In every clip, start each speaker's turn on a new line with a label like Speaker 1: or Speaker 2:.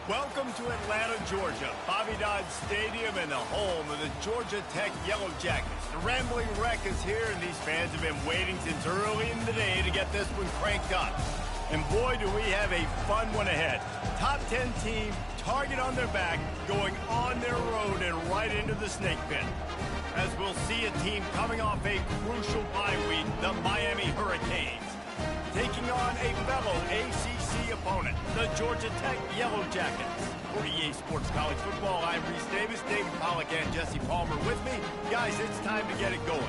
Speaker 1: Welcome to Atlanta, Georgia, Bobby Dodd Stadium and the home of the Georgia Tech Yellow Jackets. The Rambling Wreck is here, and these fans have been waiting since early in the day to get this one cranked up. And boy, do we have a fun one ahead. Top 10 team, target on their back, going on their road and right into the snake pit. As we'll see a team coming off a crucial bye week, the Miami Hurricanes, taking on a fellow ACC opponent, the Georgia Tech Yellow Jackets. For EA Sports College Football, I'm Reese Davis, David Pollack, and Jesse Palmer with me. Guys, it's time to get it going.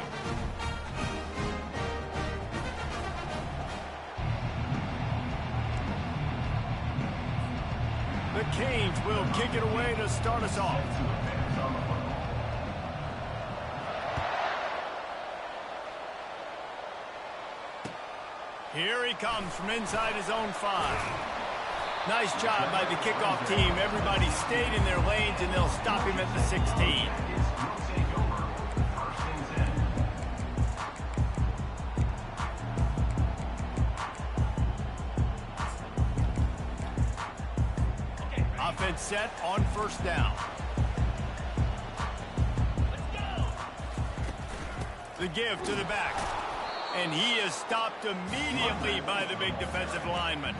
Speaker 1: The Canes will kick it away to start us off. Here he comes from inside his own 5. Nice job by the kickoff team. Everybody stayed in their lanes, and they'll stop him at the 16. Offense set on first down. The give to the back. And he is stopped immediately by the big defensive lineman.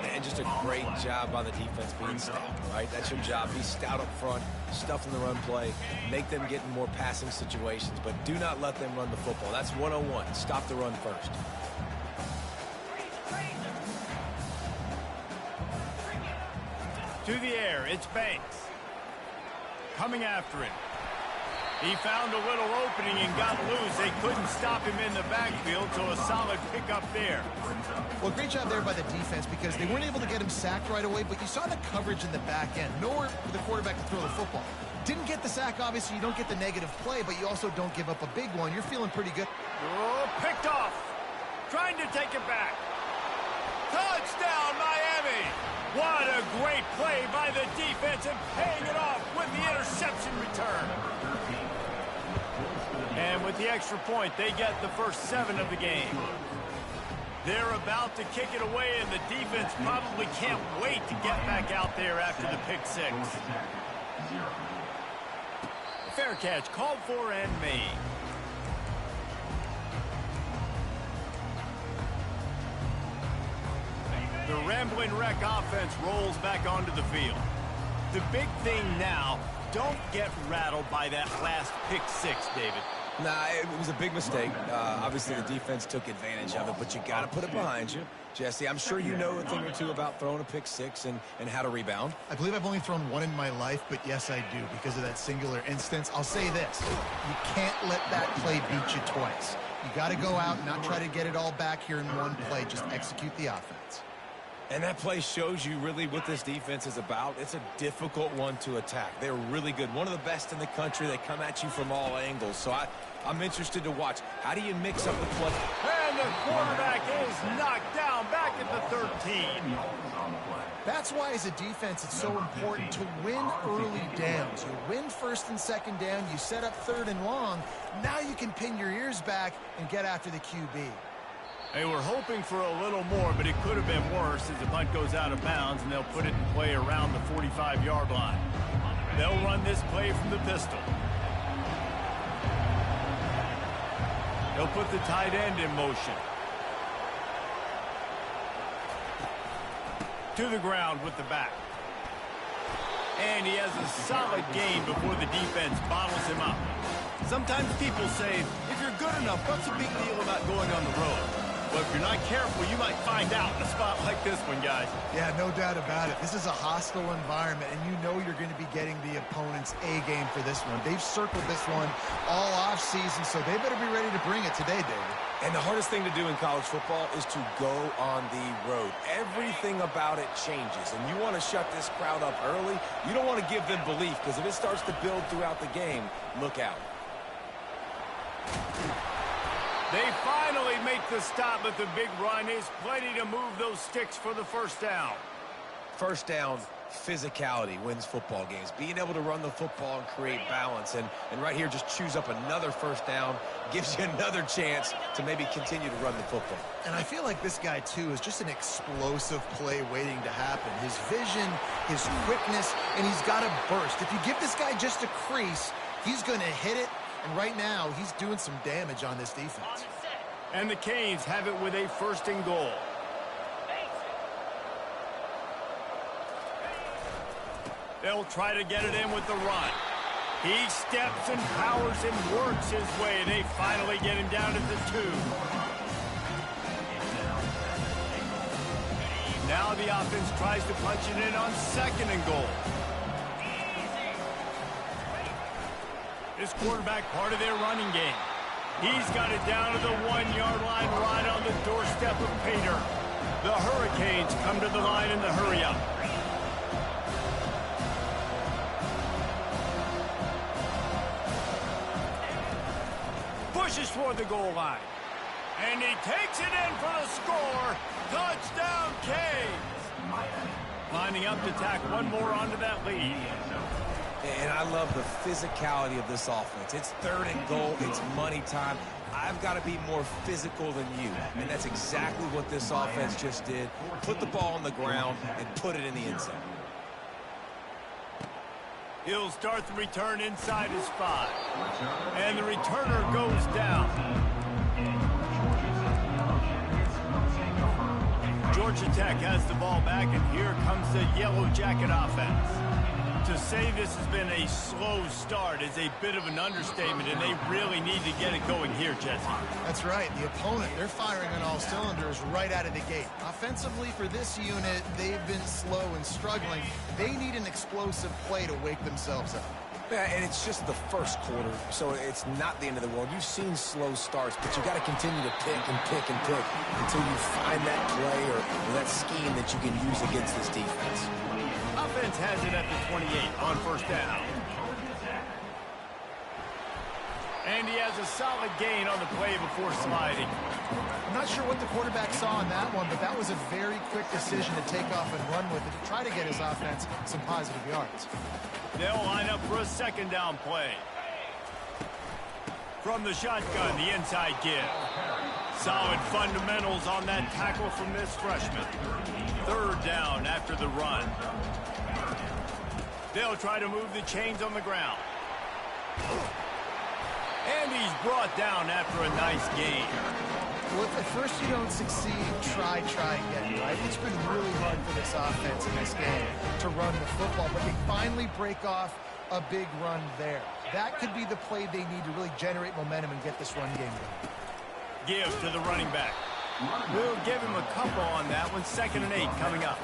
Speaker 2: And just a great job by the defense being stout, right? That's your job. Be stout up front, stuff in the run play, make them get in more passing situations, but do not let them run the football. That's 101. Stop the run first.
Speaker 1: To the air, it's Banks. Coming after him. He found a little opening and got loose. They couldn't stop him in the backfield, so a solid pickup there.
Speaker 3: Well, great job there by the defense because they weren't able to get him sacked right away, but you saw the coverage in the back end. Nowhere for the quarterback to throw the football. Didn't get the sack, obviously. You don't get the negative play, but you also don't give up a big one. You're feeling pretty good.
Speaker 1: Oh, picked off. Trying to take it back. Touchdown, Miami. What a great play by the defense and paying it off with the interception return. And with the extra point, they get the first 7 of the game. They're about to kick it away, and the defense probably can't wait to get back out there after the pick 6. Fair catch called for and made. The Rambling Wreck offense rolls back onto the field. The big thing now, don't get rattled by that last pick 6, David.
Speaker 2: Nah, it was a big mistake. Obviously, the defense took advantage of it, but you got to put it behind you. Jesse, I'm sure you know a thing or two about throwing a pick 6 and how to rebound.
Speaker 3: I believe I've only thrown one in my life, but yes, I do because of that singular instance. I'll say this. You can't let that play beat you twice. You got to go out and not try to get it all back here in one play. Just execute the offense.
Speaker 2: And that play shows you really what this defense is about. It's a difficult one to attack. They're really good. One of the best in the country. They come at you from all angles. So I'm interested to watch. How do you mix up the play?
Speaker 1: And the quarterback is knocked down back at the 13.
Speaker 3: That's why, as a defense, it's so important to win early downs. You win first and second down. You set up 3rd and long. Now you can pin your ears back and get after the QB.
Speaker 1: They were hoping for a little more, but it could have been worse as the punt goes out of bounds, and they'll put it in play around the 45-yard line. They'll run this play from the pistol. They'll put the tight end in motion. To the ground with the back. And he has a solid gain before the defense bottles him up. Sometimes people say, if you're good enough, what's the big deal about going on the road? Well, if you're not careful, you might find out in a spot like this one, guys.
Speaker 3: Yeah, no doubt about it. This is a hostile environment, and you know you're going to be getting the opponent's A-game for this one. They've circled this one all off-season, so they better be ready to bring it today, David.
Speaker 2: And the hardest thing to do in college football is to go on the road. Everything about it changes, and you want to shut this crowd up early. You don't want to give them belief, because if it starts to build throughout the game, look out.
Speaker 1: They finally make the stop, but the big run is plenty to move those sticks for the first down.
Speaker 2: First down, physicality wins football games. Being able to run the football and create balance. And right here, just choose up another first down, gives you another chance to maybe continue to run the football.
Speaker 3: And I feel like this guy, too, is just an explosive play waiting to happen. His vision, his quickness, and he's got a burst. If you give this guy just a crease, he's going to hit it. And right now, he's doing some damage on this defense.
Speaker 1: And the Canes have it with a 1st and goal. They'll try to get it in with the run. He steps and powers and works his way. They finally get him down at the 2. Now the offense tries to punch it in on 2nd and goal. This quarterback part of their running game. He's got it down to the 1-yard line right on the doorstep of Pater. The Hurricanes come to the line in the hurry-up. Pushes for the goal line. And he takes it in for the score. Touchdown, Canes. Lining up to tack one more onto that lead.
Speaker 2: And I love the physicality of this offense. It's 3rd and goal. It's money time. I've got to be more physical than you. And that's exactly what this offense just did. Put the ball on the ground and put it in the end zone.
Speaker 1: He'll start the return inside his 5. And the returner goes down. Georgia Tech has the ball back, and here comes the Yellow Jacket offense. To say this has been a slow start is a bit of an understatement, and they really need to get it going here, Jesse.
Speaker 3: That's right. The opponent, they're firing on all cylinders right out of the gate. Offensively for this unit, they've been slow and struggling. They need an explosive play to wake themselves up.
Speaker 2: Yeah, and it's just the first quarter, so it's not the end of the world. You've seen slow starts, but you got to continue to pick and pick and pick until you find that play or that scheme that you can use against this defense.
Speaker 1: Offense has it at the 28 on 1st down. And he has a solid gain on the play before sliding.
Speaker 3: I'm not sure what the quarterback saw on that one, but that was a very quick decision to take off and run with it to try to get his offense some positive yards.
Speaker 1: They'll line up for a 2nd down play. From the shotgun, the inside give. Solid fundamentals on that tackle from this freshman. 3rd down after the run. They'll try to move the chains on the ground. And he's brought down after a nice gain.
Speaker 3: Well, if at first you don't succeed, try again, right? It's been really hard for this offense in this game to run the football, but they finally break off a big run there. That could be the play they need to really generate momentum and get this run game going.
Speaker 1: Give to the running back. We'll give him a couple on that one. 2nd and 8 coming up.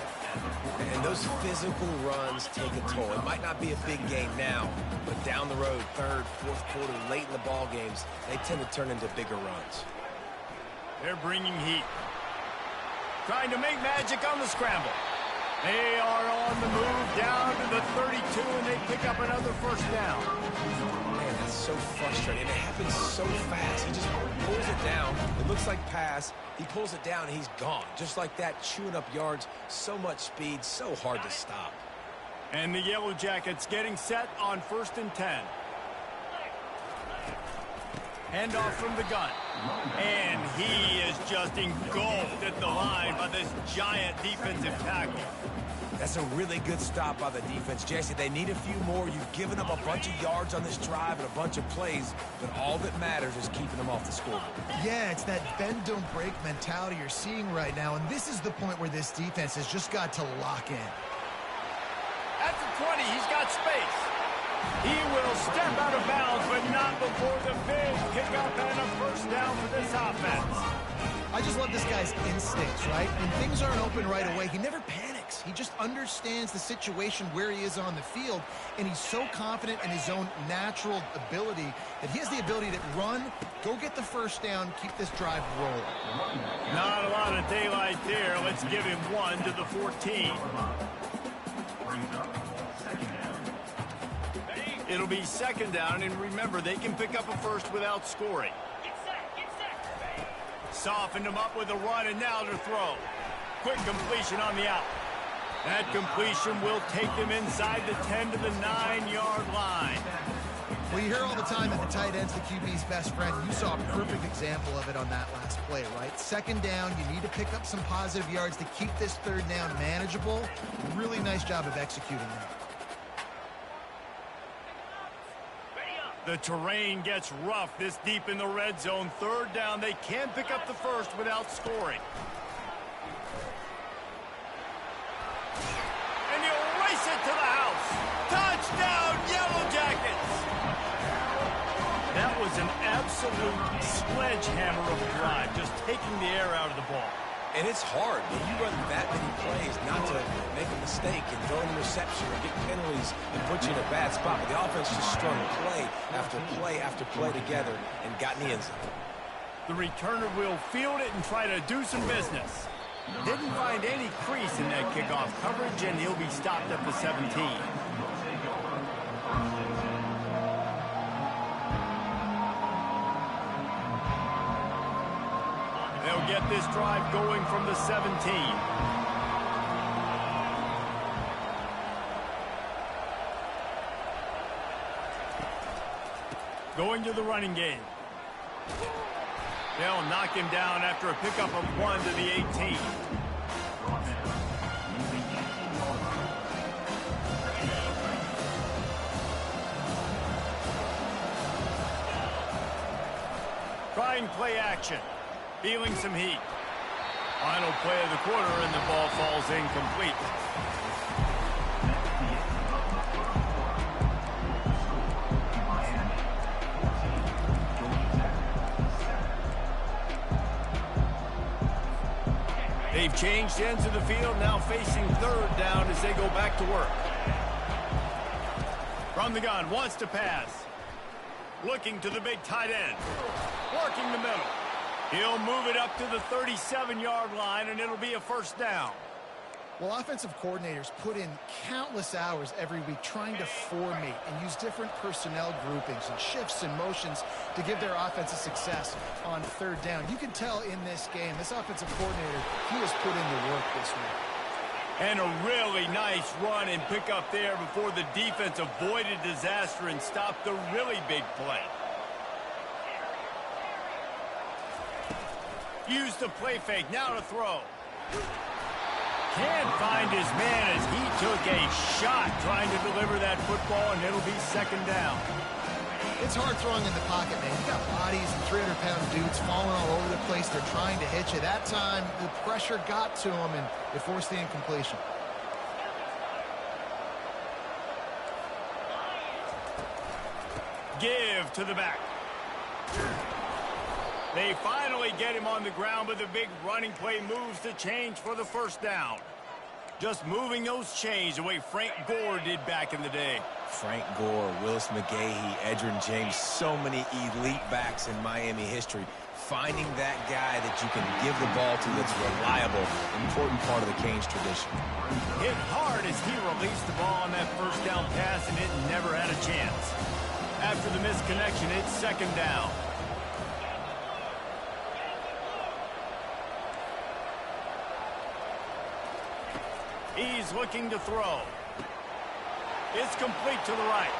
Speaker 2: And those physical runs take a toll. It might not be a big game now, but down the road, 3rd, 4th quarter, late in the ball games, they tend to turn into bigger runs.
Speaker 1: They're bringing heat. Trying to make magic on the scramble. They are on the move down to the 32, and they pick up another 1st down.
Speaker 2: Man, that's so frustrating. It happens so fast. He just pulls it down. It looks like pass. He pulls it down, and he's gone. Just like that, chewing up yards. So much speed, so hard to stop.
Speaker 1: And the Yellow Jackets getting set on 1st and 10. Handoff from the gun. And he is just engulfed at the line by this giant defensive tackle.
Speaker 2: That's a really good stop by the defense, Jesse. They need a few more. You've given them a bunch of yards on this drive and a bunch of plays, but all that matters is keeping them off the scoreboard.
Speaker 3: Yeah, it's that bend, don't break mentality you're seeing right now, and this is the point where this defense has just got to lock in.
Speaker 1: At the 20, he's got space. He will step out of bounds, but not before the big pickup and a 1st down for this offense.
Speaker 3: I just love this guy's instincts, right? When things aren't open right away, he never panics. He just understands the situation where he is on the field, and he's so confident in his own natural ability that he has the ability to run, go get the 1st down, keep this drive rolling.
Speaker 1: Not a lot of daylight there. Let's give him 1 to the 14. It'll be 2nd down, and remember, they can pick up a 1st without scoring. Softened him up with a run, and now to throw. Quick completion on the out. That completion will take them inside the 10 to the 9-yard line.
Speaker 3: Well, you hear all the time that the tight end's the QB's best friend. You saw a perfect example of it on that last play, right? Second down, you need to pick up some positive yards to keep this third down manageable. Really nice job of executing that.
Speaker 1: The terrain gets rough this deep in the red zone. Third down, they can pick up the first without scoring. And he'll race it to the house. Touchdown, Yellow Jackets! That was an absolute sledgehammer of a drive, just taking the air out of the ball.
Speaker 2: And it's hard when you run that many plays not to make a mistake and throw an interception or get penalties and put you in a bad spot. But the offense just strung play after play after play together and got in the end zone.
Speaker 1: The returner will field it and try to do some business. Didn't find any crease in that kickoff coverage, and he'll be stopped at the 17. They'll get this drive going from the 17. Going to the running game. They'll knock him down after a pickup of 1 to the 18. Trying play action. Feeling some heat. Final play of the quarter, and the ball falls incomplete. They've changed ends of the field, now facing third down as they go back to work. From the gun, wants to pass. Looking to the big tight end. Working the middle. He'll move it up to the 37-yard line, and it'll be a first down.
Speaker 3: Well, offensive coordinators put in countless hours every week trying to formate and use different personnel groupings and shifts and motions to give their offense a success on third down. You can tell in this game, this offensive coordinator, he has put in the work this week.
Speaker 1: And a really nice run and pick up there before the defense avoided disaster and stopped the really big play. Use the play fake, now to throw. Can't find his man as he took a shot trying to deliver that football, and it'll be second down.
Speaker 3: It's hard throwing in the pocket, man. You got bodies and 300-pound dudes falling all over the place. They're trying to hit you. That time, the pressure got to him, and it forced the incompletion.
Speaker 1: Give to the back. They finally get him on the ground, but the big running play moves the change for the first down. Just moving those chains the way Frank Gore did back in the day.
Speaker 2: Frank Gore, Willis McGahee, Edgerrin James, so many elite backs in Miami history. Finding that guy that you can give the ball to that's reliable, important part of the Canes tradition.
Speaker 1: Hit hard as he released the ball on that first down pass, and it never had a chance. After the misconnection, it's second down. He's looking to throw. It's complete to the right.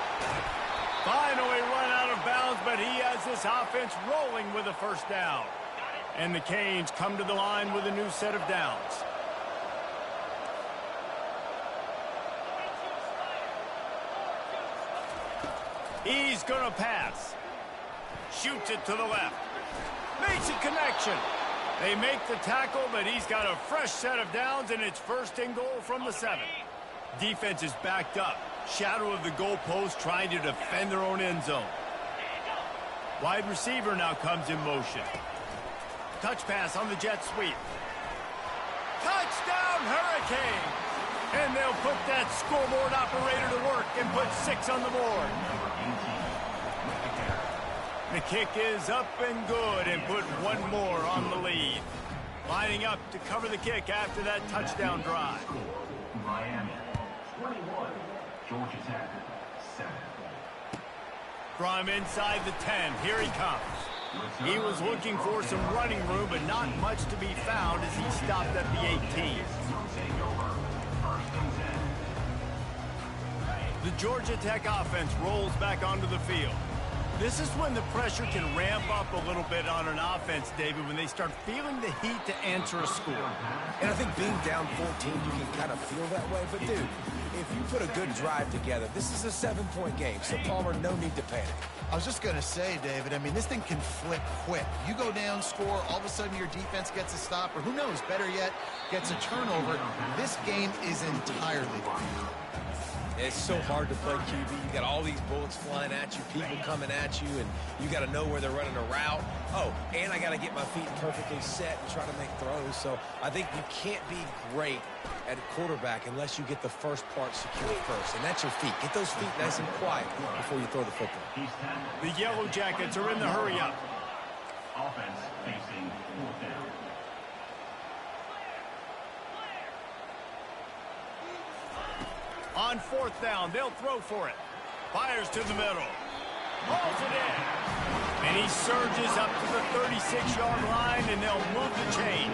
Speaker 1: Finally run out of bounds, but he has this offense rolling with a first down. And the Canes come to the line with a new set of downs. He's going to pass. Shoots it to the left. Makes a connection. They make the tackle, but he's got a fresh set of downs, and it's first and goal from the 7. Defense is backed up. Shadow of the goalpost trying to defend their own end zone. Wide receiver now comes in motion. Touch pass on the jet sweep. Touchdown, Hurricane! And they'll put that scoreboard operator to work and put 6 on the board. The kick is up and good and put one more on the lead. Lining up to cover the kick after that touchdown drive.
Speaker 4: Miami, 21, Georgia Tech, 7.
Speaker 1: From inside the 10, here he comes. He was looking for some running room, but not much to be found as he stopped at the 18. The Georgia Tech offense rolls back onto the field. This is when the pressure can ramp up a little bit on an offense, David, when they start feeling the heat to answer a score.
Speaker 2: And I think being down 14, you can kind of feel that way. But, dude, if you put a good drive together, this is a 7-point game. So, Palmer, no need to panic.
Speaker 3: I was just going to say, David, I mean, this thing can flip quick. You go down, score, all of a sudden your defense gets a stop, or who knows, better yet, gets a turnover. This game is entirely different.
Speaker 2: It's so hard to play QB. You got all these bullets flying at you, people coming at you, and you got to know where they're running a route. Oh, and I got to get my feet perfectly set and try to make throws. So I think you can't be great at quarterback unless you get the first part secured first, and that's your feet. Get those feet nice and quiet before you throw the football.
Speaker 1: The Yellow Jackets are in the hurry-up.
Speaker 4: Offense facing 4th down.
Speaker 1: On 4th down, they'll throw for it. Fires to the middle. Hauls it in. And he surges up to the 36-yard line, and they'll move the chain.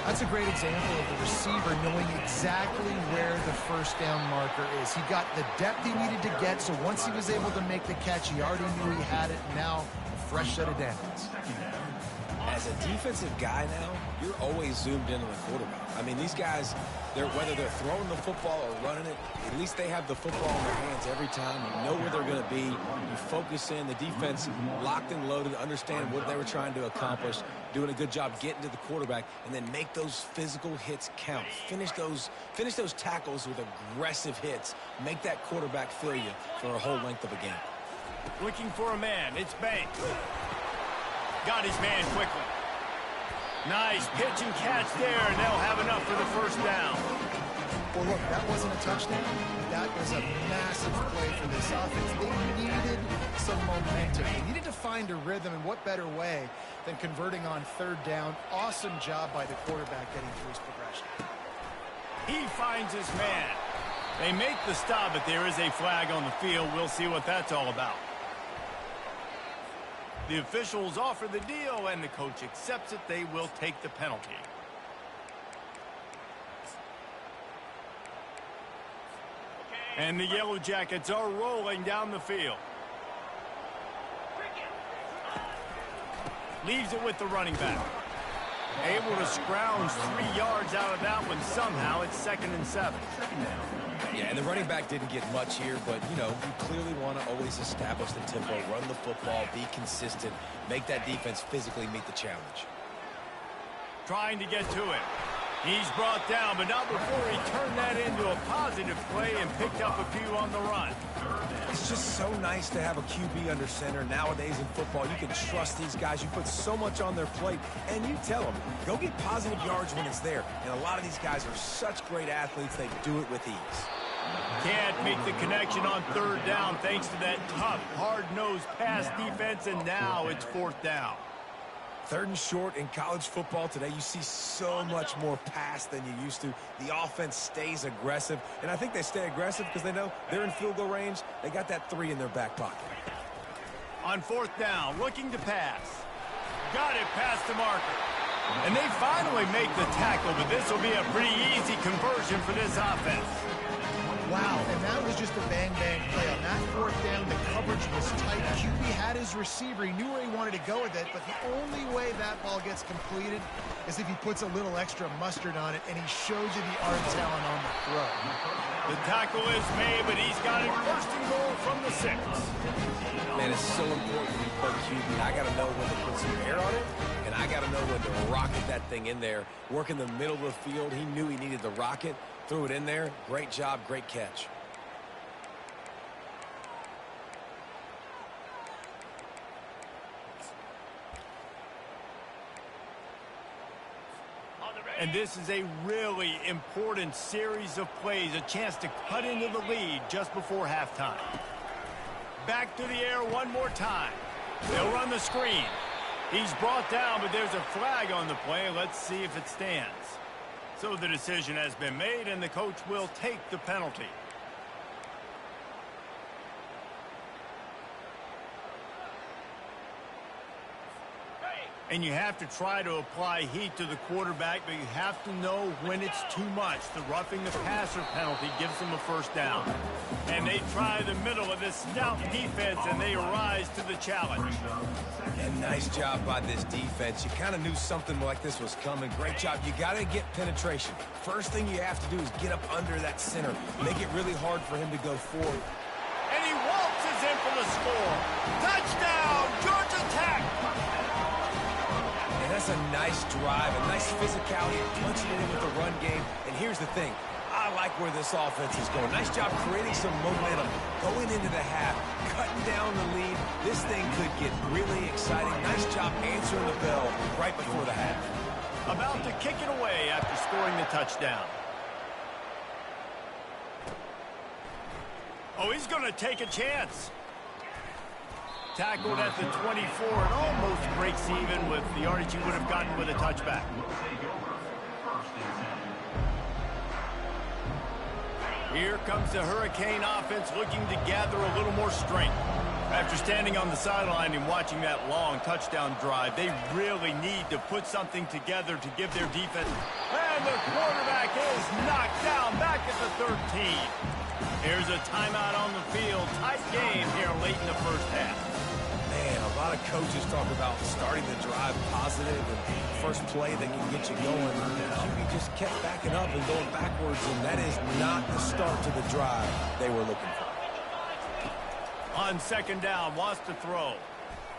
Speaker 3: That's a great example of the receiver knowing exactly where the first down marker is. He got the depth he needed to get, so once he was able to make the catch, he already knew he had it. Now, a fresh set of downs.
Speaker 2: As a defensive guy now, you're always zoomed in on the quarterback. I mean, these guys, whether they're throwing the football or running it, at least they have the football in their hands every time. You know where they're going to be. You focus in. The defense locked and loaded, understand what they were trying to accomplish, doing a good job getting to the quarterback, and then make those physical hits count. Finish those tackles with aggressive hits. Make that quarterback feel you for a whole length of a game.
Speaker 1: Looking for a man. It's Banks. Got his man quickly. Nice pitch and catch there, and they'll have enough for the first down.
Speaker 3: Well, look, that wasn't a touchdown. That was a massive play for this offense. They needed some momentum. They needed to find a rhythm, and what better way than converting on 3rd down. Awesome job by the quarterback getting through his progression.
Speaker 1: He finds his man. They make the stop, but there is a flag on the field. We'll see what that's all about. The officials offer the deal, and the coach accepts it. They will take the penalty. And the Yellow Jackets are rolling down the field. Leaves it with the running back. Able to scrounge 3 yards out of that one somehow. It's 2nd and 7.
Speaker 2: Yeah, and the running back didn't get much here, but, you know, you clearly want to always establish the tempo, run the football, be consistent, make that defense physically meet the challenge.
Speaker 1: Trying to get to it. He's brought down, but not before he turned that into a positive play and picked up a few on the run.
Speaker 2: It's just so nice to have a QB under center. Nowadays in football, you can trust these guys. You put so much on their plate, and you tell them, go get positive yards when it's there. And a lot of these guys are such great athletes, they do it with ease.
Speaker 1: Can't make the connection on 3rd down thanks to that tough, hard-nosed pass defense, and now it's 4th down.
Speaker 2: 3rd and short in college football today, you see so much more pass than you used to. The offense stays aggressive, and I think they stay aggressive because they know they're in field goal range. They got that 3 in their back pocket.
Speaker 1: On 4th down, looking to pass. Got it past the marker. And they finally make the tackle, but this will be a pretty easy conversion for this offense.
Speaker 3: Wow, and that was just a bang-bang play. On that 4th down, the coverage was tight. QB had his receiver. He knew where he wanted to go with it, but the only way that ball gets completed is if he puts a little extra mustard on it, and he shows you the arm talent on the throw.
Speaker 1: The tackle is made, but he's got it 1st and goal from the 6.
Speaker 2: Man, it's so important when you play QB. I got to know when to put some air on it, and I got to know when to rocket that thing in there. Work in the middle of the field. He knew he needed the rocket. Threw it in there. Great job, great catch.
Speaker 1: And this is a really important series of plays, a chance to cut into the lead just before halftime. Back to the air one more time. They'll run the screen. He's brought down, but there's a flag on the play. Let's see if it stands. So the decision has been made, and the coach will take the penalty. And you have to try to apply heat to the quarterback, but you have to know when it's too much. The roughing the passer penalty gives them a first down. And they try the middle of this stout defense, and they rise to the challenge.
Speaker 2: And nice job by this defense. You kind of knew something like this was coming. Great job. You got to get penetration. First thing you have to do is get up under that center. Make it really hard for him to go forward.
Speaker 1: And he waltzes in for the score. Touchdown, Georgia Tech!
Speaker 2: And that's a nice drive, a nice physicality, punching it in with the run game. And here's the thing. I like where this offense is going. Nice job creating some momentum, going into the half, cutting down the lead. This thing could get really exciting. Nice job answering the bell right before the half.
Speaker 1: About to kick it away after scoring the touchdown. Oh, he's going to take a chance. Tackled at the 24 and almost breaks even with the yardage he would have gotten with a touchback. Here comes the Hurricane offense looking to gather a little more strength. After standing on the sideline and watching that long touchdown drive, they really need to put something together to give their defense. And the quarterback is knocked down back at the 13. Here's a timeout on the field. Tight game here late in the first half.
Speaker 2: Man, a lot of coaches talk about starting the drive positive and first play that can get you going. QB just kept backing up and going backwards, and that is not the start to the drive they were looking for.
Speaker 1: On second down, wants to throw.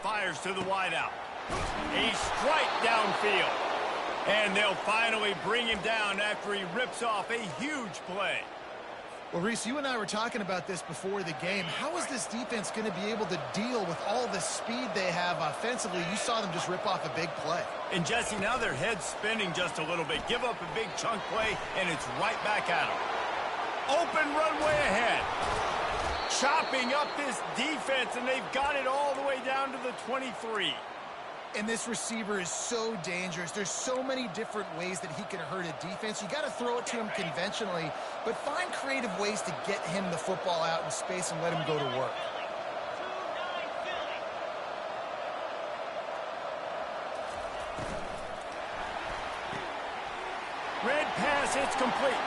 Speaker 1: Fires to the wideout. A strike downfield. And they'll finally bring him down after he rips off a huge play.
Speaker 3: Well, Reese, you and I were talking about this before the game. How is this defense going to be able to deal with all the speed they have offensively? You saw them just rip off a big play.
Speaker 1: And, Jesse, now their head's spinning just a little bit. Give up a big chunk play, and it's right back at them. Open runway ahead. Chopping up this defense, and they've got it all the way down to the 23.
Speaker 3: And this receiver is so dangerous. There's so many different ways that he can hurt a defense. You got to throw it to him conventionally, but find creative ways to get him the football out in space and let him go to work.
Speaker 1: Red pass, it's complete.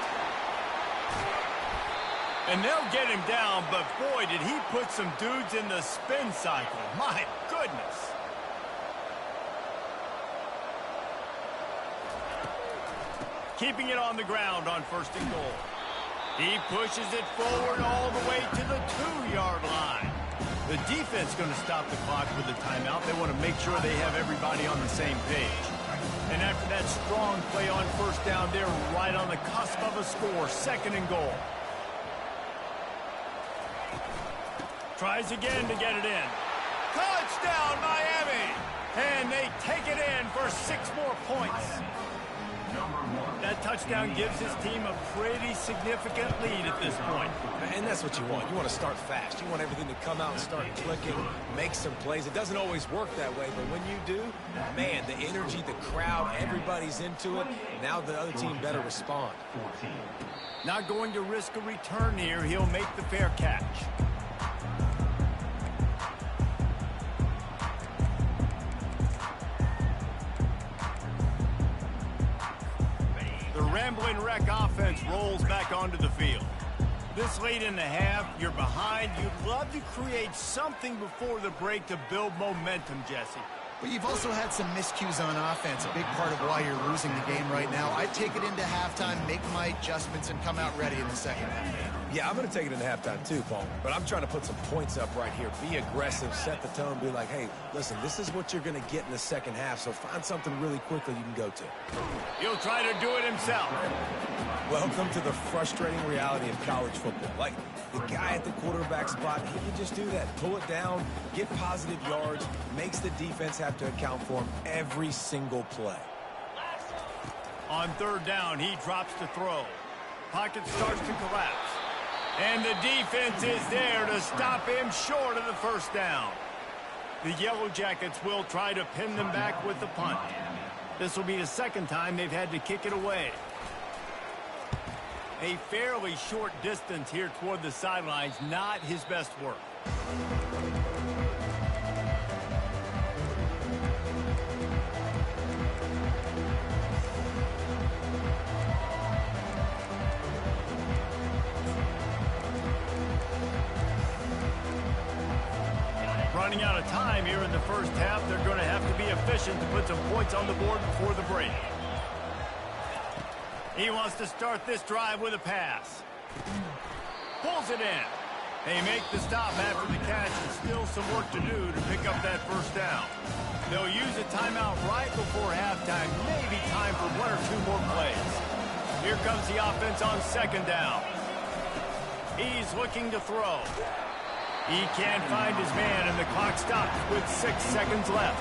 Speaker 1: And they'll get him down, but boy, did he put some dudes in the spin cycle. My goodness. Keeping it on the ground on first and goal. He pushes it forward all the way to the 2-yard line. The defense going to stop the clock with a timeout. They want to make sure they have everybody on the same page. And after that strong play on first down, they're right on the cusp of a score. Second and goal. Tries again to get it in. Touchdown, Miami! And they take it in for 6 more points. That touchdown gives his team a pretty significant lead at this point.
Speaker 2: And that's what you want. You want to start fast. You want everything to come out and start clicking, make some plays. It doesn't always work that way, but when you do, man, the energy, the crowd, everybody's into it. Now the other team better respond.
Speaker 1: Not going to risk a return here. He'll make the fair catch. The Rambling Wreck offense rolls back onto the field. This late in the half, you're behind. You'd love to create something before the break to build momentum, Jesse.
Speaker 3: But you've also had some miscues on offense, a big part of why you're losing the game right now. I'd take it into halftime, make my adjustments, and come out ready in the second half.
Speaker 2: Yeah, I'm going to take it into halftime too, Paul. But I'm trying to put some points up right here. Be aggressive, set the tone, be like, hey, listen, this is what you're going to get in the second half, so find something really quickly you can go to.
Speaker 1: He'll try to do it himself.
Speaker 2: Welcome to the frustrating reality of college football. Like, the guy at the quarterback spot, he can just do that. Pull it down, get positive yards, makes the defense have to account for him every single play.
Speaker 1: On third down, he drops to throw. Pocket starts to collapse. And the defense is there to stop him short of the first down. The Yellow Jackets will try to pin them back with the punt. This will be the second time they've had to kick it away. A fairly short distance here toward the sidelines, not his best work. lot of time here in the first half. They're going to have to be efficient to put some points on the board before the break. He wants to start this drive with a pass. Pulls it in. They make the stop after the catch, and still some work to do to pick up that first down. They'll use a timeout right before halftime. Maybe time for one or two more plays. Here comes the offense on second down. He's looking to throw. He can't find his man, and the clock stops with 6 seconds left.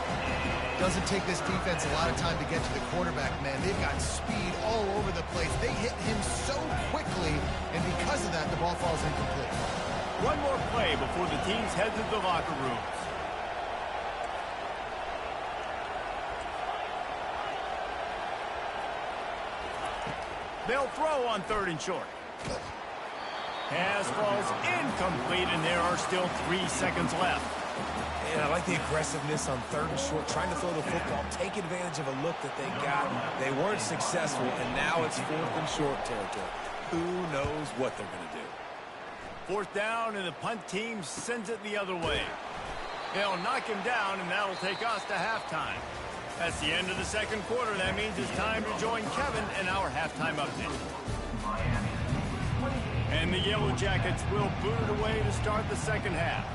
Speaker 3: Doesn't take this defense a lot of time to get to the quarterback, man. They've got speed all over the place. They hit him so quickly, and because of that, the ball falls incomplete.
Speaker 1: One more play before the teams head to the locker rooms. They'll throw on 3rd and short. Pass falls incomplete, and there are still 3 seconds left.
Speaker 2: And I like the aggressiveness on 3rd and short, trying to throw the football, take advantage of a look that they got. They weren't successful, and now it's 4th and short territory. Who knows what they're going to do?
Speaker 1: 4th down, and the punt team sends it the other way. They'll knock him down, and that'll take us to halftime. That's the end of the second quarter. That means it's time to join Kevin in our halftime update. And the Yellow Jackets will boot it away to start the second half.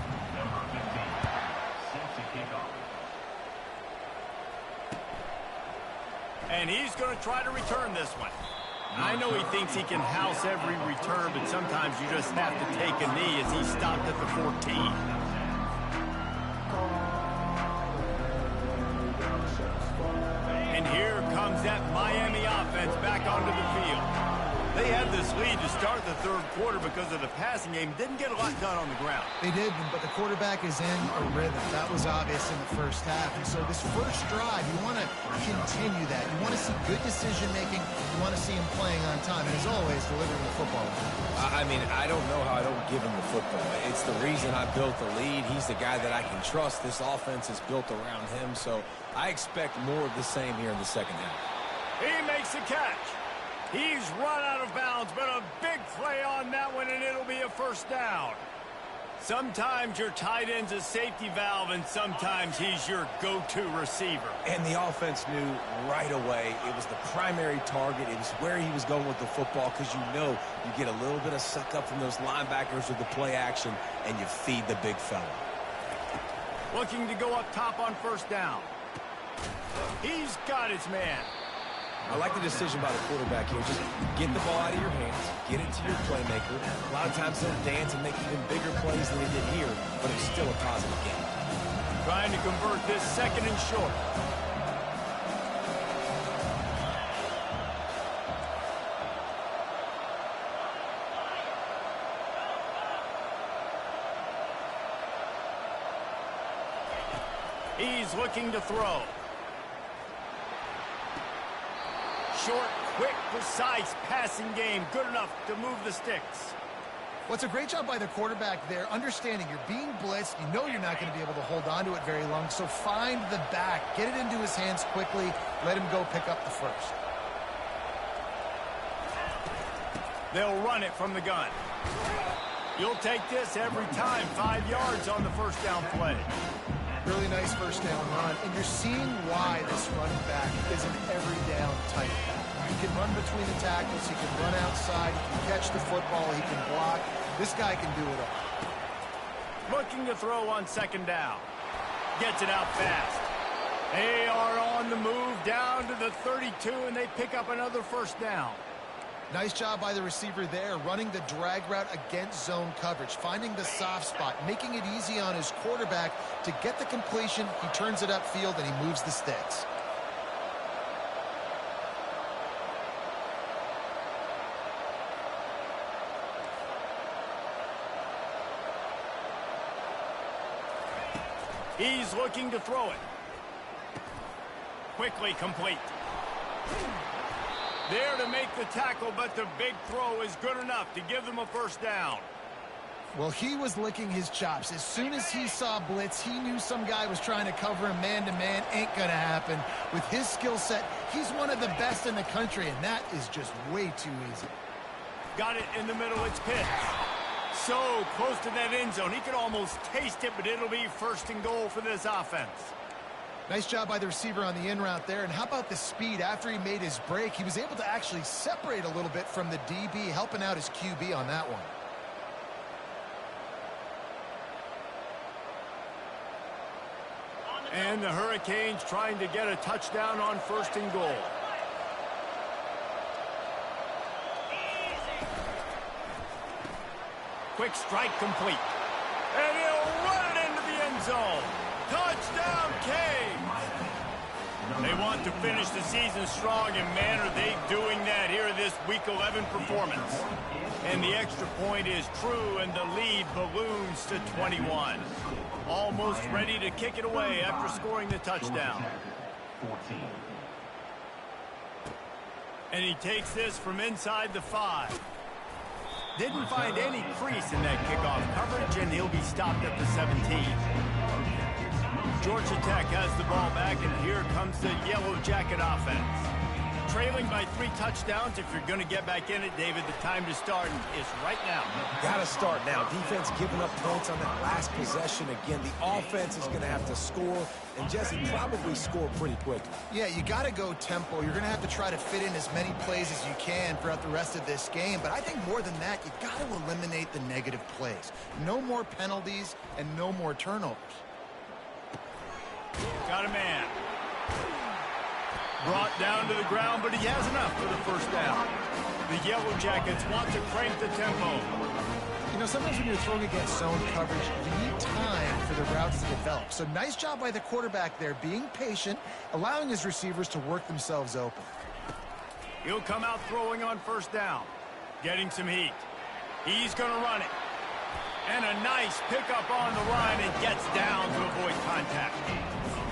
Speaker 1: And he's going to try to return this one. I know he thinks he can house every return, but sometimes you just have to take a knee as he stopped at the 14. And here comes that Miami offense back onto the field. They had this lead to start the third quarter because of the passing game. Didn't get a lot done on the ground.
Speaker 3: They did, but the quarterback is in a rhythm. That was obvious in the first half. And so this first drive, you want to continue that. You want to see good decision-making. You want to see him playing on time. And as always, delivering the football.
Speaker 2: I mean, I don't know how I don't give him the football. It's the reason I built the lead. He's the guy that I can trust. This offense is built around him, so I expect more of the same here in the second half.
Speaker 1: He makes the catch. He's run out of bounds, but a big play on that one, and it'll be a first down. Sometimes your tight end's a safety valve, and sometimes he's your go-to receiver.
Speaker 2: And the offense knew right away it was the primary target. It was where he was going with the football, because you know you get a little bit of suck up from those linebackers with the play action, and you feed the big fella.
Speaker 1: Looking to go up top on first down. He's got his man.
Speaker 2: I like the decision by the quarterback here. Just get the ball out of your hands, get it to your playmaker. A lot of times he'll dance and make even bigger plays than he did here, but it's still a positive game.
Speaker 1: Trying to convert this 2nd and short. He's looking to throw. Short, quick, precise passing game. Good enough to move the sticks.
Speaker 3: Well, it's a great job by the quarterback there, understanding you're being blitzed. You know you're not going to be able to hold on to it very long, so find the back. Get it into his hands quickly. Let him go pick up the first.
Speaker 1: They'll run it from the gun. You'll take this every time. 5 yards on the first down play.
Speaker 3: Really nice first down run, and you're seeing why this running back is an every down type. He can run between the tackles, he can run outside, he can catch the football, he can block. This guy can do it all.
Speaker 1: Looking to throw on 2nd down. Gets it out fast. They are on the move down to the 32, and they pick up another first down.
Speaker 3: Nice job by the receiver there, running the drag route against zone coverage, finding the soft spot, making it easy on his quarterback to get the completion. He turns it upfield, and he moves the sticks.
Speaker 1: He's looking to throw it. Quickly complete. There to make the tackle, but the big throw is good enough to give them a first down.
Speaker 3: Well, he was licking his chops. As soon as he saw blitz, he knew some guy was trying to cover him man-to-man. Ain't gonna happen. With his skill set, he's one of the best in the country, and that is just way too easy.
Speaker 1: Got it in the middle. It's Pitts. So close to that end zone. He could almost taste it, but it'll be first and goal for this offense.
Speaker 3: Nice job by the receiver on the in route there. And how about the speed? After he made his break, he was able to actually separate a little bit from the DB, helping out his QB on that one.
Speaker 1: And the Hurricanes trying to get a touchdown on first and goal. Quick strike complete. And he'll run it into the end zone. Touchdown, Canes! They want to finish the season strong, and man, are they doing that here in this Week 11 performance. And the extra point is true, and the lead balloons to 21. Almost ready to kick it away after scoring the touchdown.
Speaker 4: 14.
Speaker 1: And he takes this from inside the 5. Didn't find any crease in that kickoff coverage, and he'll be stopped at the 17. Georgia Tech has the ball back, and here comes the Yellow Jacket offense. Trailing by 3 touchdowns. If you're going to get back in it, David, the time to start is right now.
Speaker 2: Got to start now. Defense giving up points on that last possession. Again, the offense is going to have to score, and Jesse probably score pretty quick.
Speaker 3: Yeah, you got to go tempo. You're going to have to try to fit in as many plays as you can throughout the rest of this game. But I think more than that, you got to eliminate the negative plays. No more penalties and no more turnovers.
Speaker 1: Got a man. Brought down to the ground, but he has enough for the first down. The Yellow Jackets want to crank the tempo.
Speaker 3: You know, sometimes when you're throwing against zone coverage, you need time for the routes to develop. So nice job by the quarterback there, being patient, allowing his receivers to work themselves open.
Speaker 1: He'll come out throwing on first down. Getting some heat. He's going to run it. And a nice pickup on the line and gets down to avoid contact.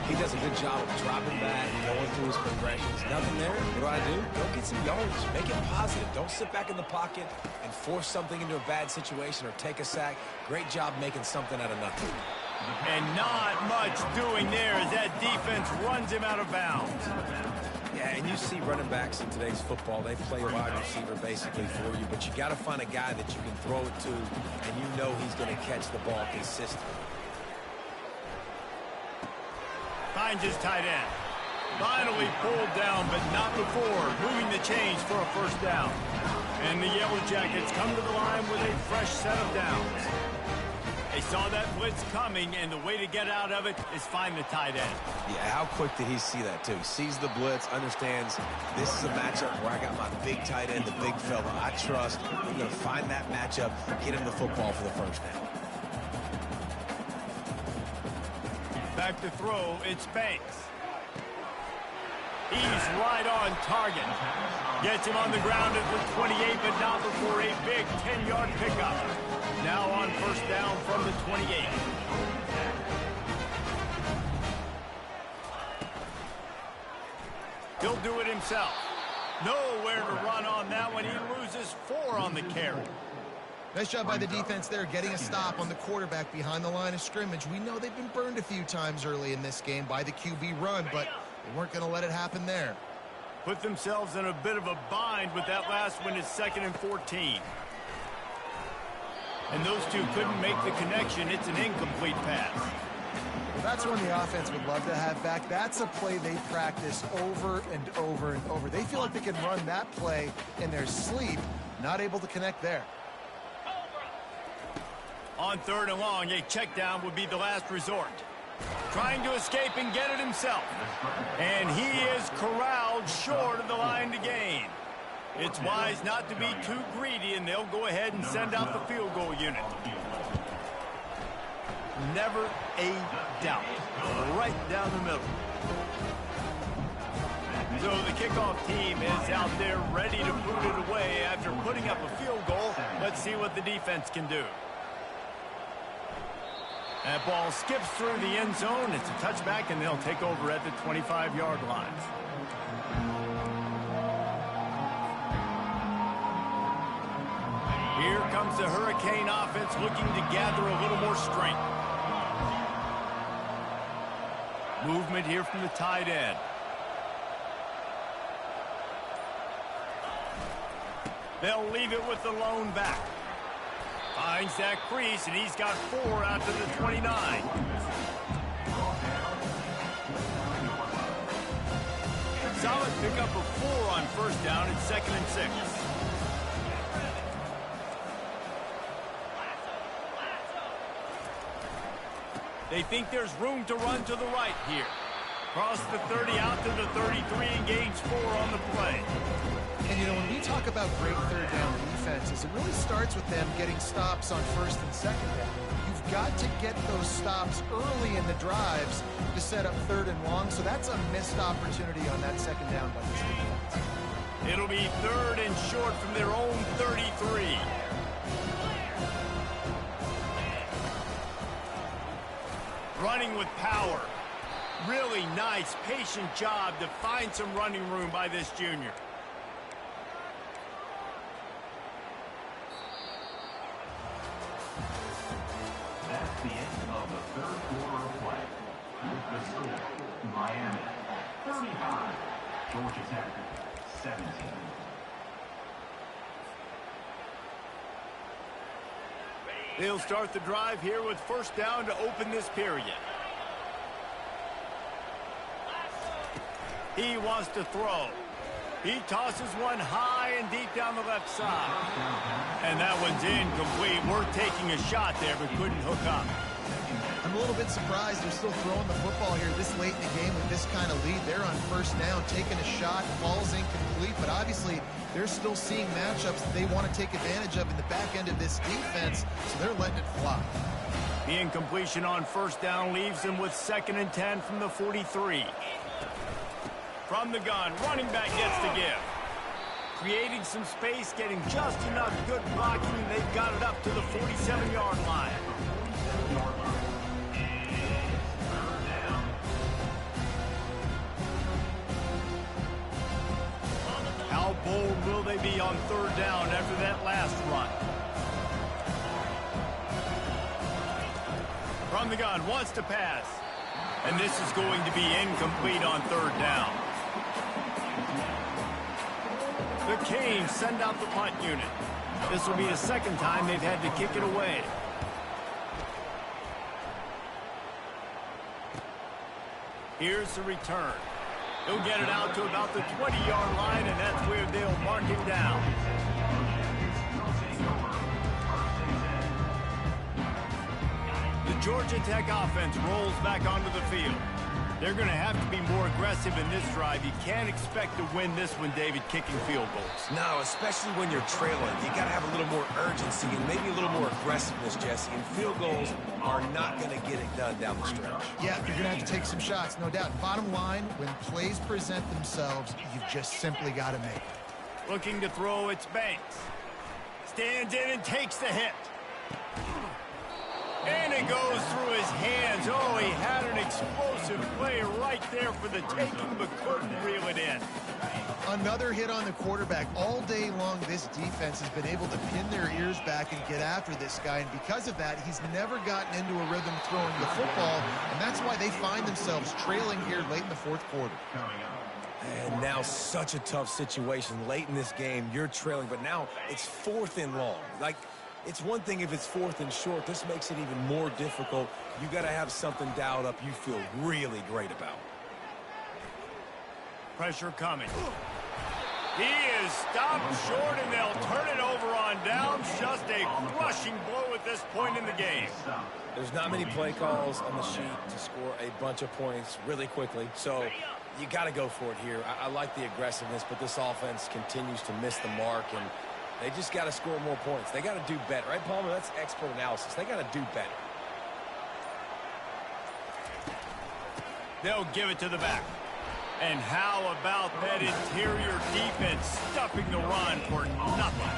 Speaker 2: He does a good job of dropping back, going through his progressions. Nothing there. What do? Go get some yards. Make it positive. Don't sit back in the pocket and force something into a bad situation or take a sack. Great job making something out of nothing.
Speaker 1: And not much doing there as that defense runs him out of bounds.
Speaker 2: Yeah, and you see running backs in today's football, they play a wide receiver basically for you, but you got to find a guy that you can throw it to, and you know he's going to catch the ball consistently.
Speaker 1: Finds his tight end. Finally pulled down, but not before moving the chains for a first down. And the Yellow Jackets come to the line with a fresh set of downs. They saw that blitz coming, and the way to get out of it is find the tight end.
Speaker 2: Yeah, how quick did he see that, too? He sees the blitz, understands this is a matchup where I got my big tight end, the big fella I trust. I'm going to find that matchup, get him the football for the first down.
Speaker 1: Back to throw, it's Banks. He's right on target. Gets him on the ground at the 28, but not before a big 10-yard pickup. Now on first down from the 28. He'll do it himself. Nowhere to run on that one. He loses 4 on the carry.
Speaker 3: Nice job by the defense there, getting a stop on the quarterback behind the line of scrimmage. We know they've been burned a few times early in this game by the QB run, but they weren't going to let it happen there.
Speaker 1: Put themselves in a bit of a bind with that last one. It's 2nd and 14. And those two couldn't make the connection. It's an incomplete pass.
Speaker 3: Well, that's one the offense would love to have back. That's a play they practice over and over and over. They feel like they can run that play in their sleep, not able to connect there.
Speaker 1: On 3rd and long, a check down would be the last resort. Trying to escape and get it himself. And he is corralled short of the line to gain. It's wise not to be too greedy, and they'll go ahead and send out the field goal unit. Never a doubt. Right down the middle. So the kickoff team is out there ready to boot it away after putting up a field goal. Let's see what the defense can do. That ball skips through the end zone. It's a touchback, and they'll take over at the 25-yard line. Here comes the Hurricane offense looking to gather a little more strength. Movement here from the tight end. They'll leave it with the lone back. Finds that crease, and he's got 4 out to the 29. Solid pickup of 4 on first down and 2nd and 6. They think there's room to run to the right here. Cross the 30 out to the 33 and gains 4 on the play.
Speaker 3: And, you know, when we talk about great third down defenses, it really starts with them getting stops on first and second down. You've got to get those stops early in the drives to set up third and long, so that's a missed opportunity on that second down by this defense.
Speaker 1: It'll be 3rd and short from their own 33. Running with power. Really nice, patient job to find some running room by this junior.
Speaker 4: That's the end of the 3rd quarter of play. With the score, Miami 35, Georgia Tech 17.
Speaker 1: They'll start the drive here with first down to open this period. He wants to throw. He tosses one high and deep down the left side. And that one's incomplete. Worth taking a shot there, but couldn't hook up.
Speaker 3: I'm a little bit surprised they're still throwing the football here this late in the game with this kind of lead. They're on first down, taking a shot, ball's incomplete, but obviously they're still seeing matchups that they want to take advantage of in the back end of this defense, so they're letting it fly.
Speaker 1: The incompletion on first down leaves them with 2nd and 10 from the 43. From the gun, running back gets the give. Creating some space, getting just enough good blocking, and they've got it up to the 47-yard line. How bold will they be on 3rd down after that last run? From the gun, wants to pass. And this is going to be incomplete on 3rd down. The Canes send out the punt unit. This will be the 2nd time they've had to kick it away. Here's the return. He'll get it out to about the 20-yard line, and that's where they'll mark him down. The Georgia Tech offense rolls back onto the field. They're going to have to be more aggressive in this drive. You can't expect to win this one, David, kicking field goals.
Speaker 2: No, especially when you're trailing. You got to have a little more urgency and maybe a little more aggressiveness, Jesse. And field goals are not going to get it done down the stretch.
Speaker 3: Yeah, you're going to have to take some shots, no doubt. Bottom line, when plays present themselves, you've just simply got to make it.
Speaker 1: Looking to throw, it's Banks. Stands in and takes the hit. And it goes through his hands. Oh, he had an explosive play right there for the taking, but couldn't reel it in.
Speaker 3: Another hit on the quarterback. All day long, this defense has been able to pin their ears back and get after this guy. And because of that, he's never gotten into a rhythm throwing the football. And that's why they find themselves trailing here late in the 4th quarter.
Speaker 2: And now such a tough situation. Late in this game, you're trailing, but now it's 4th and long. Like, it's one thing if it's 4th and short. This makes it even more difficult. You got to have something dialed up you feel really great about.
Speaker 1: Pressure coming. He is stopped short, and they'll turn it over on downs. Just a crushing blow at this point in the game.
Speaker 2: There's not many play calls on the sheet to score a bunch of points really quickly, so you got to go for it here. I like the aggressiveness, but this offense continues to miss the mark, and they just got to score more points. They got to do better, right, Palmer? That's expert analysis. They got to do better.
Speaker 1: They'll give it to the back. And how about that interior defense stuffing the run for nothing?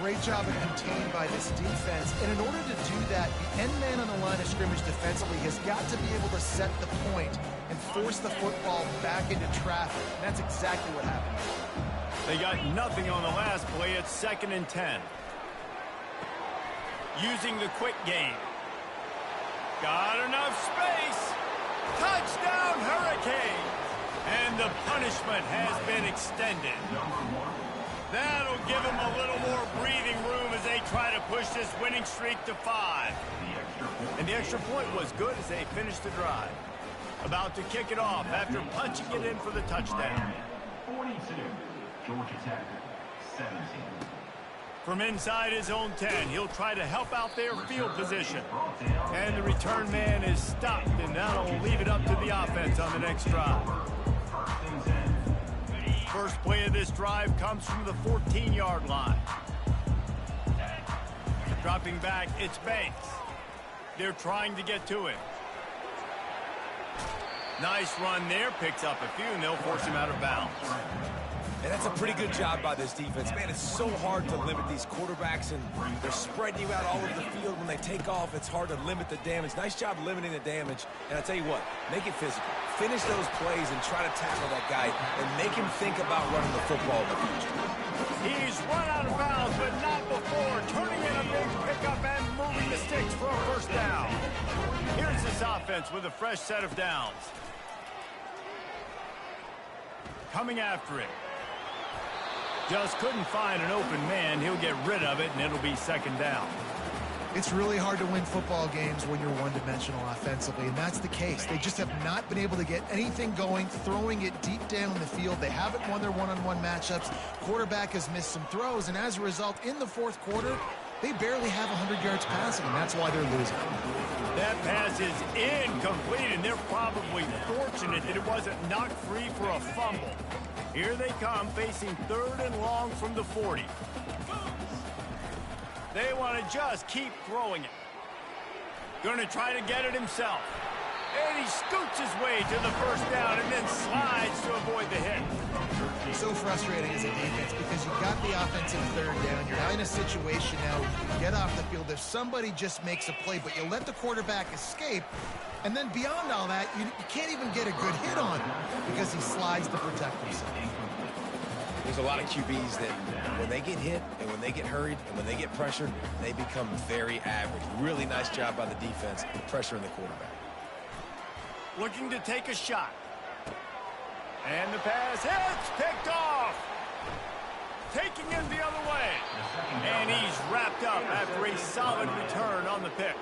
Speaker 3: Great job of contained by this defense. And in order to do that, the end man on the line of scrimmage defensively has got to be able to set the point and force the football back into traffic. And that's exactly what happened.
Speaker 1: They got nothing on the last play. It's 2nd and 10. Using the quick game. Got enough space. Touchdown, Hurricanes. And the punishment has been extended. That'll give them a little more breathing room as they try to push this winning streak to 5. And the extra point was good as they finished the drive. About to kick it off after punching it in for the touchdown.
Speaker 4: 42, Georgia Tech, 17.
Speaker 1: From inside his own 10, he'll try to help out their field position. And the return man is stopped, and that'll leave it up to the offense on the next drive. First play of this drive comes from the 14-yard line. Dropping back, it's Banks. They're trying to get to him. Nice run there, picks up a few, and they'll force him out of bounds.
Speaker 2: And that's a pretty good job by this defense. Man, it's so hard to limit these quarterbacks, and they're spreading you out all over the field. When they take off, it's hard to limit the damage. Nice job limiting the damage. And I tell you what, make it physical. Finish those plays and try to tackle that guy and make him think about running the football in the future.
Speaker 1: He's run out of bounds, but not before. Turning in a big pickup and moving the sticks for a first down. Here's this offense with a fresh set of downs. Coming after him. Just couldn't find an open man. He'll get rid of it, and it'll be second down.
Speaker 3: It's really hard to win football games when you're one-dimensional offensively, and that's the case. They just have not been able to get anything going, throwing it deep down the field. They haven't won their one-on-one matchups. Quarterback has missed some throws, and as a result, in the fourth quarter, they barely have 100 yards passing, and that's why they're losing.
Speaker 1: That pass is incomplete, and they're probably fortunate that it wasn't knocked free for a fumble. Here they come, facing third and long from the 40. They want to just keep throwing it. Going to try to get it himself. And he scoots his way to the first down and then slides to avoid the hit.
Speaker 3: So frustrating as a defense because you got the offensive third down. You're in a situation now where you can get off the field if somebody just makes a play, but you let the quarterback escape. And then beyond all that, you can't even get a good hit on him because he slides to protect himself.
Speaker 2: There's a lot of QBs that when they get hit and when they get hurried and when they get pressured, they become very average. Really nice job by the defense pressuring the quarterback.
Speaker 1: Looking to take a shot. And the pass hits, picked off. Taking him the other way. And he's wrapped up after a solid return on the pick.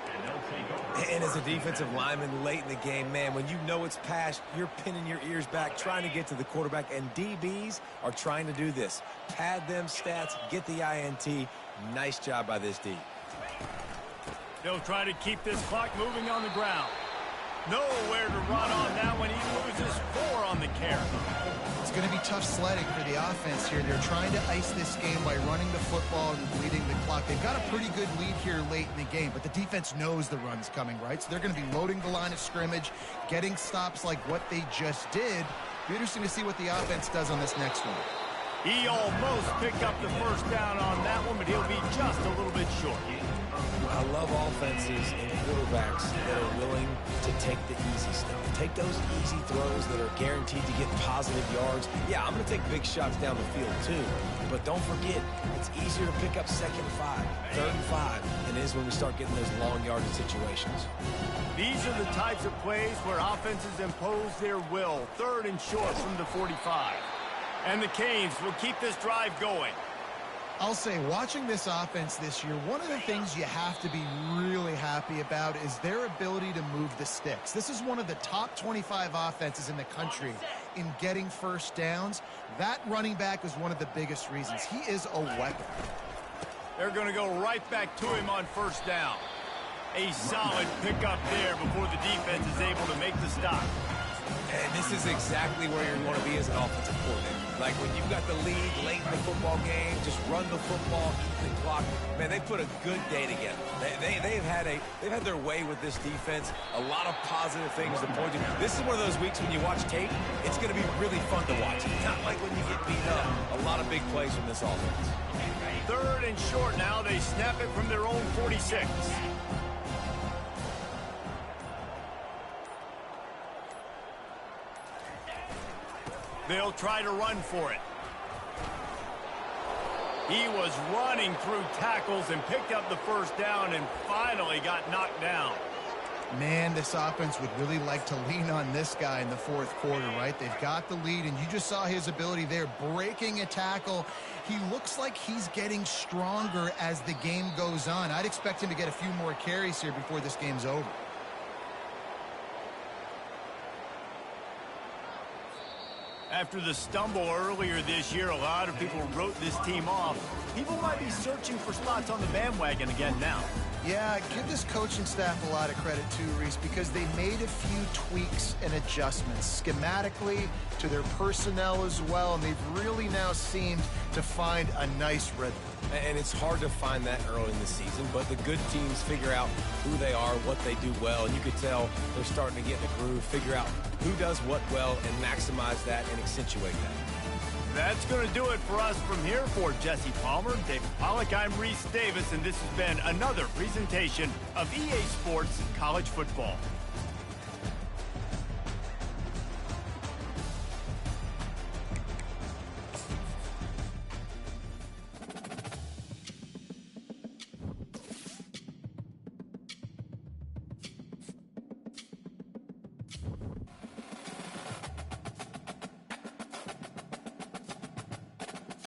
Speaker 2: And as a defensive lineman late in the game, man, when you know it's past, you're pinning your ears back, trying to get to the quarterback, and DBs are trying to do this. Pad them stats, get the INT. Nice job by this D.
Speaker 1: They'll try to keep this clock moving on the ground. Nowhere to run on that one. He loses 4 on the carry.
Speaker 3: It's going to be tough sledding for the offense here. They're trying to ice this game by running the football and bleeding the clock. They've got a pretty good lead here late in the game, but the defense knows the run's coming, right? So they're going to be loading the line of scrimmage, getting stops like what they just did. Be interesting to see what the offense does on this next one.
Speaker 1: He almost picked up the first down on that one, but he'll be just a little bit short.
Speaker 2: I love offenses and quarterbacks that are willing to take the easy stuff. Take those easy throws that are guaranteed to get positive yards. Yeah, I'm going to take big shots down the field too. But don't forget, it's easier to pick up second and 5, third and 5 than it is when we start getting those long yardage situations.
Speaker 1: These are the types of plays where offenses impose their will. Third and short from the 45. And the Canes will keep this drive going.
Speaker 3: I'll say, watching this offense this year, one of the things you have to be really happy about is their ability to move the sticks. This is one of the top 25 offenses in the country in getting first downs. That running back is one of the biggest reasons. He is a weapon.
Speaker 1: They're going to go right back to him on first down. A solid pickup there before the defense is able to make the stop.
Speaker 2: And this is exactly where you want to be as an offensive coordinator. Like when you've got the lead late in the football game, just run the football, eat the clock. Man, they put a good day together. They've had their way with this defense. A lot of positive things to point to. This is one of those weeks when you watch tape, it's going to be really fun to watch. It's not like when you get beat up. A lot of big plays from this offense.
Speaker 1: Third and short now. They snap it from their own 46. They'll try to run for it. He was running through tackles and picked up the first down and finally got knocked down.
Speaker 3: Man, this offense would really like to lean on this guy in the fourth quarter, right? They've got the lead, and you just saw his ability there, breaking a tackle. He looks like he's getting stronger as the game goes on. I'd expect him to get a few more carries here before this game's over.
Speaker 1: After the stumble earlier this year, a lot of people wrote this team off. People might be searching for spots on the bandwagon again now.
Speaker 3: Yeah, give this coaching staff a lot of credit too, Reese, because they made a few tweaks and adjustments schematically to their personnel as well, and they've really now seemed to find a nice rhythm.
Speaker 2: And it's hard to find that early in the season, but the good teams figure out who they are, what they do well, and you could tell they're starting to get in the groove, figure out who does what well, and maximize that and accentuate that.
Speaker 1: That's going to do it for us from here. For Jesse Palmer, David Pollack, I'm Reese Davis, and this has been another presentation of EA Sports College Football.